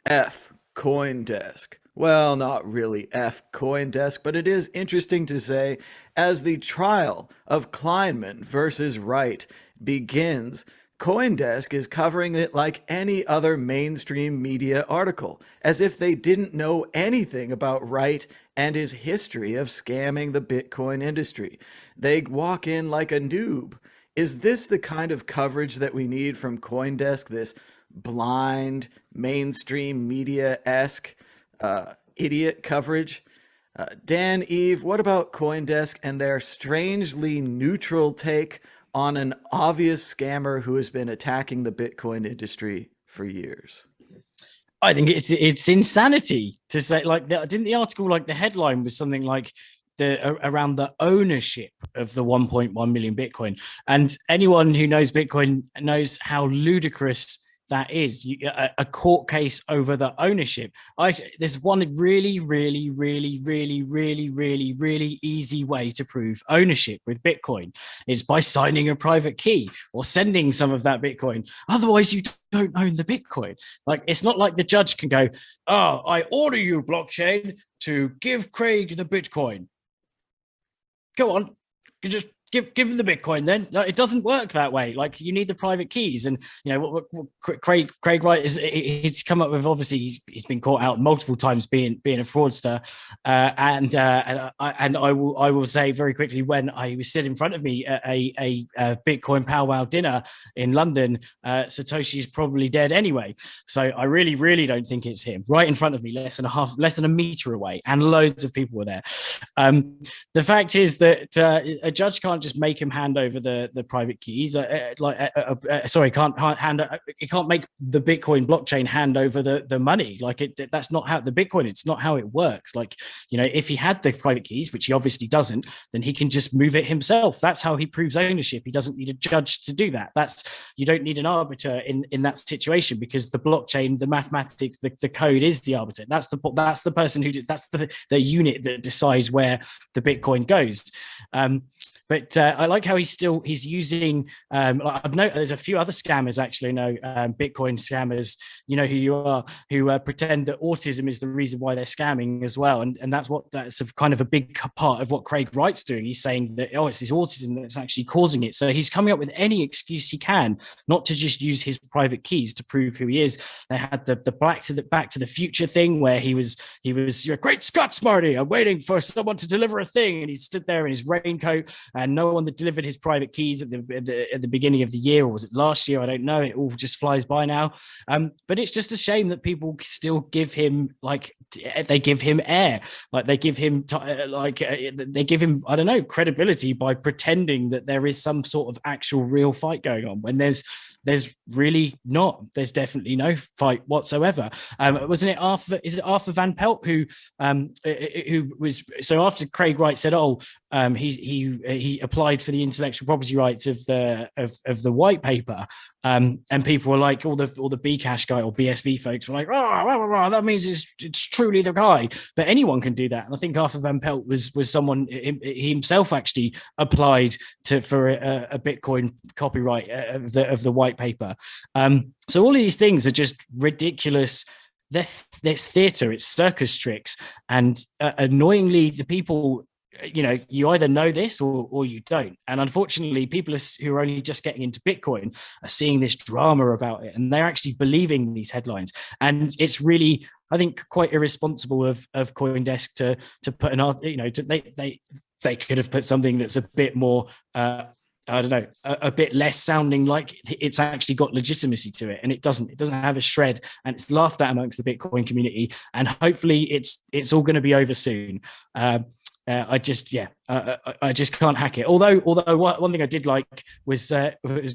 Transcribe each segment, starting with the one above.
F Coindesk. Well, not really F Coindesk, but it is interesting to say as the trial of Kleinman versus Wright begins, Coindesk is covering it like any other mainstream media article, as if they didn't know anything about Wright and his history of scamming the Bitcoin industry. They walk in like a noob. Is this the kind of coverage that we need from Coindesk? This blind, mainstream media esque idiot coverage. Dan, Eve, what about Coindesk and their strangely neutral take on an obvious scammer who has been attacking the Bitcoin industry for years? I think it's insanity to say like that. Didn't the article, like the headline was something like the around the ownership of the 1.1 million Bitcoin, and anyone who knows Bitcoin knows how ludicrous that is. A court case over the ownership. There's one really, really, really, really, really, really, really easy way to prove ownership with Bitcoin. It's by signing a private key or sending some of that Bitcoin. Otherwise, you don't own the Bitcoin. Like, it's not like the judge can go, "Oh, I order you, blockchain, to give Craig the Bitcoin." Go on, you just give him the Bitcoin. Then no, it doesn't work that way. Like, you need the private keys. And you know what Craig Wright is, he's come up with. Obviously he's been caught out multiple times being a fraudster, and I will say very quickly, when I was sitting in front of me at a Bitcoin powwow dinner in London, Satoshi's probably dead anyway. So I really don't think it's him. Right in front of me, less than a meter away, and loads of people were there. The fact is that a judge can't just make him hand over the private keys. Sorry, it can't make the Bitcoin blockchain hand over the money. Like, that's not how the Bitcoin. It's not how it works. Like, you know, if he had the private keys, which he obviously doesn't, then he can just move it himself. That's how he proves ownership. He doesn't need a judge to do that. You don't need an arbiter in that situation, because the blockchain, the mathematics, the code is the arbiter. That's the person that's the unit that decides where the Bitcoin goes. But I like how he's using. I've noticed there's a few other scammers, actually. Bitcoin scammers. You know who you are, who pretend that autism is the reason why they're scamming as well, and that's kind of a big part of what Craig Wright's doing. He's saying that, oh, it's his autism that's actually causing it. So he's coming up with any excuse he can not to just use his private keys to prove who he is. They had the Back to the Future thing, where he was "You're a great Scott, Smarty. I'm waiting for someone to deliver a thing," and he stood there in his raincoat, and no one that delivered his private keys at the beginning of the year, or was it last year? I don't know. It all just flies by now. But it's just a shame that people still give him, like, they give him air, like they give him they give him, I don't know, credibility by pretending that there is some sort of actual real fight going on, when there's really not. There's definitely no fight whatsoever. Wasn't it Arthur? Is it Arthur Van Pelt who was, so after Craig Wright said, "Oh, he applied for the intellectual property rights of the white paper," and people were like, all the Bcash guy or BSV folks were like, "Oh, that means it's truly the guy." But anyone can do that. And I think Arthur Van Pelt was someone, he himself actually applied for a Bitcoin copyright of the white paper. So all of these things are just ridiculous. There's theater, it's circus tricks, and annoyingly, the people, you know, you either know this or you don't. And unfortunately, people who are only just getting into Bitcoin are seeing this drama about it, and they're actually believing these headlines. And it's really, I think, quite irresponsible of CoinDesk to put an art, you know, they could have put something that's a bit more I don't know, a bit less sounding like it's actually got legitimacy to it, and it doesn't have a shred, and it's laughed at amongst the Bitcoin community, and hopefully it's all going to be over soon. I just can't hack it. Although one thing I did like was,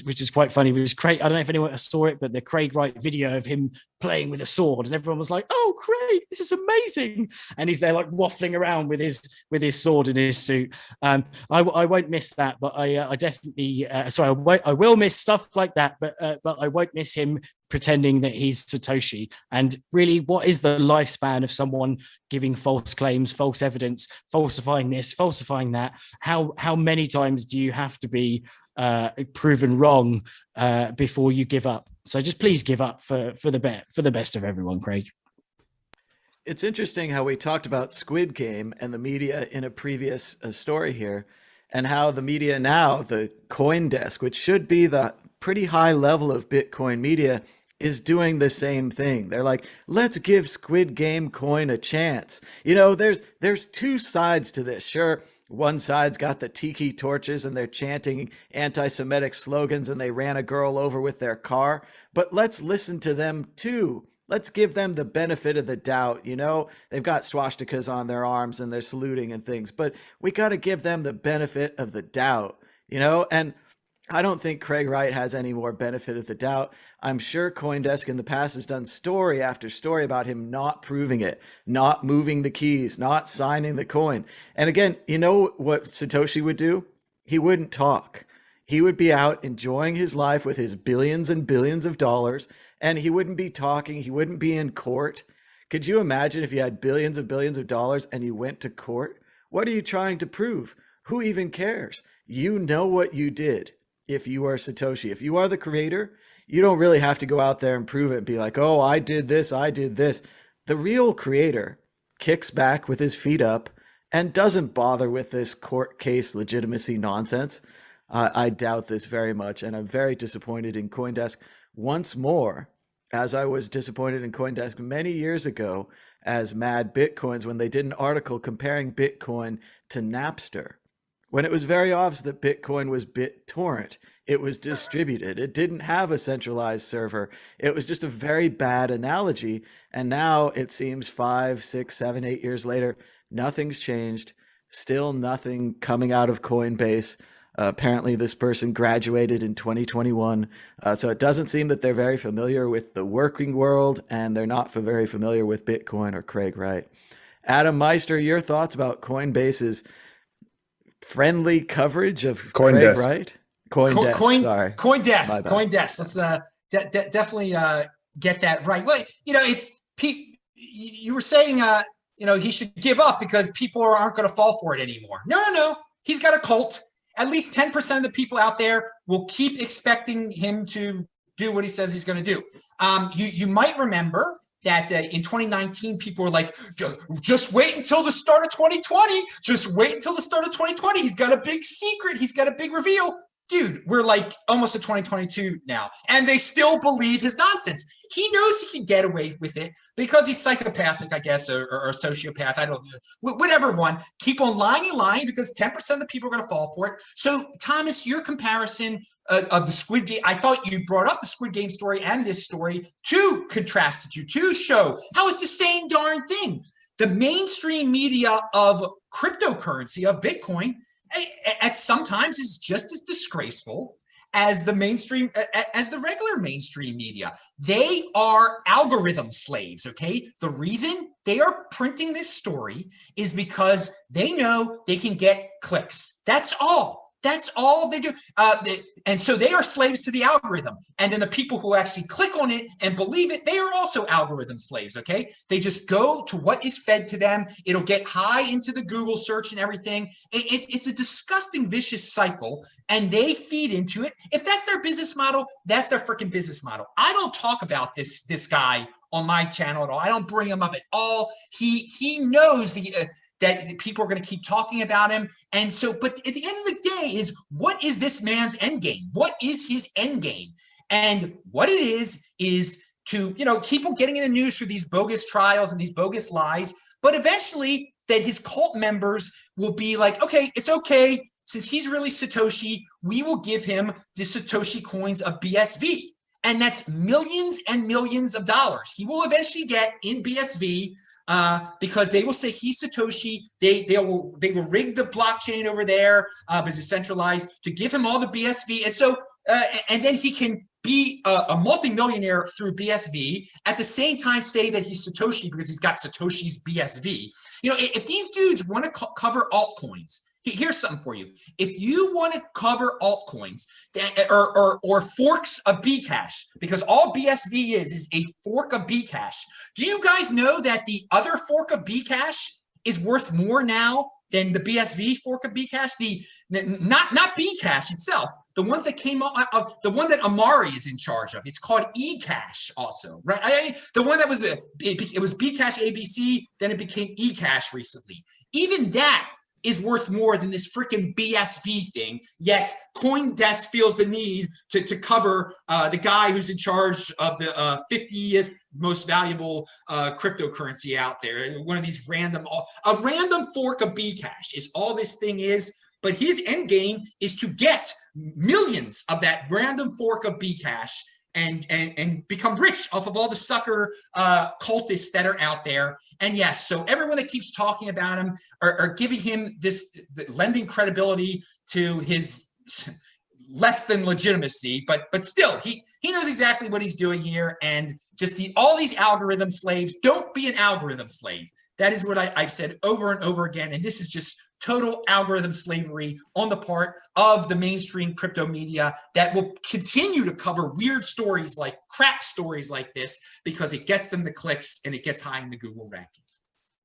which is quite funny, was Craig. I don't know if anyone saw it, but the Craig Wright video of him playing with a sword, and everyone was like, "Oh, Craig, this is amazing!" And he's there like waffling around with his sword in his suit. I won't miss that, but I definitely I will miss stuff like that, but I won't miss him pretending that he's Satoshi. And really, what is the lifespan of someone giving false claims, false evidence, falsifying this, falsifying that? How many times do you have to be proven wrong before you give up? So just please give up for the best of everyone, Craig. It's interesting how we talked about Squid Game and the media in a previous story here, and how the media now, the CoinDesk, which should be the pretty high level of Bitcoin media, is doing the same thing. They're like, let's give Squid Game coin a chance. You know, there's two sides to this. Sure, one side's got the tiki torches and they're chanting anti-Semitic slogans and they ran a girl over with their car, but let's listen to them too. Let's give them the benefit of the doubt. You know, they've got swastikas on their arms and they're saluting and things, but we got to give them the benefit of the doubt, you know? And I don't think Craig Wright has any more benefit of the doubt. I'm sure CoinDesk in the past has done story after story about him not proving it, not moving the keys, not signing the coin. And again, you know what Satoshi would do? He wouldn't talk. He would be out enjoying his life with his billions and billions of dollars, and he wouldn't be talking. He wouldn't be in court. Could you imagine if you had billions of dollars and you went to court? What are you trying to prove? Who even cares? You know what you did. If you are Satoshi, if you are the creator, you don't really have to go out there and prove it and be like, oh, I did this, I did this. The real creator kicks back with his feet up and doesn't bother with this court case legitimacy nonsense. I doubt this very much, and I'm very disappointed in CoinDesk once more, as I was disappointed in CoinDesk many years ago as Mad Bitcoins when they did an article comparing Bitcoin to Napster, when it was very obvious that Bitcoin was BitTorrent. It was distributed. It didn't have a centralized server. It was just a very bad analogy. And now it seems 5, 6, 7, 8 years later, nothing's changed. Still nothing coming out of Coinbase. Apparently this person graduated in 2021. So it doesn't seem that they're very familiar with the working world, and they're not very familiar with Bitcoin or Craig Wright. Adam Meister, your thoughts about Coinbase's friendly coverage of Craig Wright? CoinDesk. Let's definitely get that right. Well, you know, it's you were saying he should give up because people aren't going to fall for it anymore. No. He's got a cult. At least 10% of the people out there will keep expecting him to do what he says he's going to do. You might remember that in 2019, people were like, just wait until the start of 2020. Just wait until the start of 2020. He's got a big secret. He's got a big reveal. Dude, we're like almost at 2022 now, and they still believe his nonsense. He knows he can get away with it because he's psychopathic, I guess, or a sociopath. I don't know. Whatever one. Keep on lying and lying because 10% of the people are going to fall for it. So, Thomas, your comparison of the Squid Game, I thought you brought up the Squid Game story and this story to contrast it to show how it's the same darn thing. The mainstream media of cryptocurrency, of Bitcoin, at sometimes is just as disgraceful as the mainstream, as the regular mainstream media. They are algorithm slaves, okay? The reason they are printing this story is because they know they can get clicks. That's all. That's all they do. And so they are slaves to the algorithm. And then the people who actually click on it and believe it, they are also algorithm slaves, okay? They just go to what is fed to them. It'll get high into the Google search and everything. It's a disgusting, vicious cycle, and they feed into it. If that's their business model, that's their freaking business model. I don't talk about this guy on my channel at all. I don't bring him up at all. He knows that people are going to keep talking about him. And so, but at the end of the day is, what is this man's end game? What is his end game? And what it is to, keep on getting in the news for these bogus trials and these bogus lies. But eventually that his cult members will be like, okay, it's okay. Since he's really Satoshi, we will give him the Satoshi coins of BSV. And that's millions and millions of dollars. He will eventually get in BSV, because they will say he's Satoshi. They will rig the blockchain over there because it's centralized to give him all the BSV, and so and then he can be a multimillionaire through BSV. At the same time, say that he's Satoshi because he's got Satoshi's BSV. If these dudes want to cover altcoins, here's something for you. If you want to cover altcoins or forks of Bcash, because all BSV is a fork of Bcash. Do you guys know that the other fork of Bcash is worth more now than the BSV fork of Bcash. Not Bcash itself. The ones that came up, the one that Amari is in charge of. It's called eCash, also, right? The one that was it was Bcash ABC, then it became eCash recently. Even that is worth more than this freaking BSV thing. Yet CoinDesk feels the need to cover the guy who's in charge of the 50th most valuable cryptocurrency out there. One of these random fork of Bcash is all this thing is. But his end game is to get millions of that random fork of Bcash and become rich off of all the sucker cultists that are out there. And yes, so everyone that keeps talking about him are giving him this, lending credibility to his less than legitimacy, but still, he knows exactly what he's doing here. And just all these algorithm slaves, don't be an algorithm slave. That is what I've said over and over again. And this is just total algorithm slavery on the part of the mainstream crypto media that will continue to cover weird stories, like crap stories like this, because it gets them the clicks and it gets high in the Google rankings.